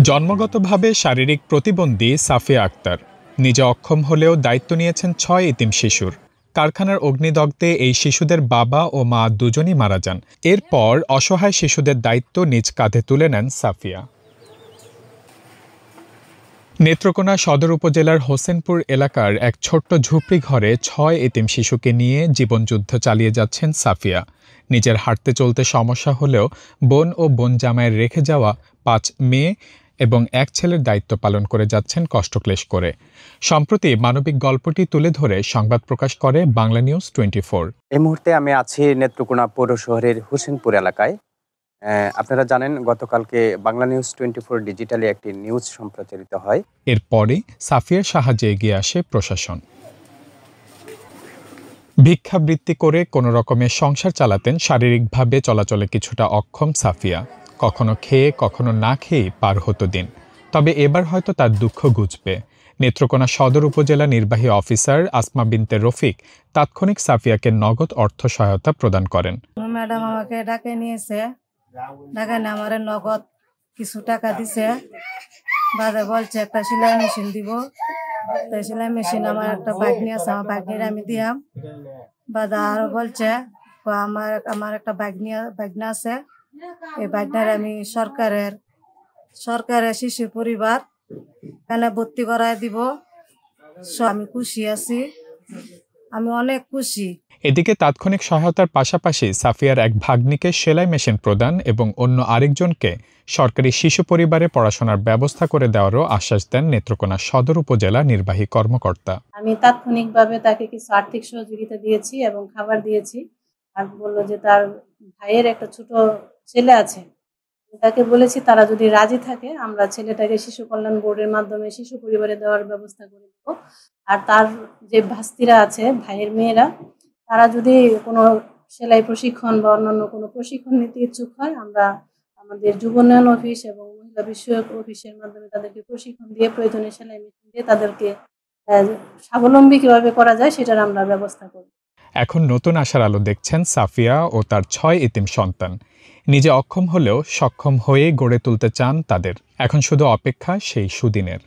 জন্মগতভাবে শারীরিক প্রতিবন্ধী সাফিয়া আক্তার নিজে অক্ষম হলেও দায়িত্ব নিয়েছেন ৬ এতিম শিশুর। কারখানার অগ্নিদগ্ধে এই শিশুদের বাবা ও মা দুজনই মারা যান। এরপর অসহায় শিশুদের দায়িত্ব নিজ কাঁধে তুলে নেন সাফিয়া। নেত্রকোনা সদর উপজেলার হোসেনপুর এলাকার এক ছোট্ট ঝুপড়ি ঘরে ৬ এতিম শিশুকে নিয়ে জীবনযুদ্ধ চালিয়ে যাচ্ছেন সাফিয়া। নিজের হাঁটতে চলতে সমস্যা হলেও বোন ও বোন জামাইয়ের রেখে যাওয়া ৫ মেয়ে এবং এক ছেলের দায়িত্ব পালন করে যাচ্ছেন কষ্টক্লেশ করে। সম্প্রতি মানবিক গল্পটি তুলে ধরে সংবাদ প্রকাশ করে বাংলা নিউজ 24। এই মুহূর্তে আমি আছি নেত্রকোনা পৌর শহরের হোসেনপুর এলাকায়। আপনারা জানেন গতকালকে বাংলা নিউজ 24 ডিজিটালি একটি নিউজ সম্প্রচারিত হয়। এরপরে সাফিয়ার সাহায্যে এগিয়ে আসে প্রশাসন। ভিক্ষাবৃত্তি করে কোনো রকমে সংসার চালাতেন শারীরিকভাবে চলাচলে কিছুটা অক্ষম সাফিয়া। কখনো খেয়ে কখনো না খেয়েই পার হতো দিন। তবে এবার হয়তো তার দুঃখ ঘুচবে। নেত্রকোনা সদর উপজেলা নির্বাহী অফিসার আসমা বিনতে রফিক তাৎক্ষণিক সাফিয়াকে নগদ অর্থ সহায়তা প্রদান করেন। ম্যাডাম আমাকে ডাকে নিয়েছে, ডাকে নিয়ে আমার নগদ কিছু টাকা দিছে। বাদে বলছে একটা সেলাই মেশিন দিব। তাই সেলাই মেশিন আমার একটা ভাগ্নি আছে, আমার ভাগ্নির আমি দিয়াম। বাদে আরো বলছে আমার একটা ভাগ্নি আছে, এই ভাগ্নার আমি সরকারের শিশু পরিবার এখানে ভর্তি করায় দিব। আমি খুশি আছি, আমি অনেক খুশি। এদিকে তাৎক্ষণিক সহায়তার পাশাপাশি সাফিয়ার এক ভাগ্নিকে সেলাই মেশিন প্রদান এবং অন্য আরেকজনকে সরকারি শিশু পরিবারে পড়াশোনার ব্যবস্থা করে দেওয়ারও আশ্বাস দেন নেত্রকোনা সদর উপজেলা নির্বাহী কর্মকর্তা। আমি তাৎক্ষণিকভাবে তাকে কিছু আর্থিক সহযোগিতা দিয়েছি এবং খাবার দিয়েছি। আর বললো যে তার ভাইয়ের একটা ছোট ছেলে আছে, তাকে বলেছি তারা যদি রাজি থাকে আমরা ছেলেটাকে শিশু কল্যাণ বোর্ডের মাধ্যমে শিশু পরিবারে দেওয়ার ব্যবস্থা করে দেব। আর তার যে ভাস্তিরা আছে, ভাইয়ের মেয়েরা, তারা যদি কোনো সেলাই প্রশিক্ষণ বা অন্যান্য কোনো প্রশিক্ষণ নিতে ইচ্ছুক হয়, আমরা আমাদের যুব উন্নয়ন অফিস এবং মহিলা বিষয়ক অফিসের মাধ্যমে তাদেরকে প্রশিক্ষণ দিয়ে প্রয়োজনে সেলাই মেশিন দিয়ে তাদেরকে স্বাবলম্বী কিভাবে করা যায় সেটার আমরা ব্যবস্থা করব। এখন নতুন আশার আলো দেখছেন সাফিয়া ও তার ৬ এতিম সন্তান। নিজে অক্ষম হলেও সক্ষম হয়ে গড়ে তুলতে চান তাদের। এখন শুধু অপেক্ষা সেই সুদিনের।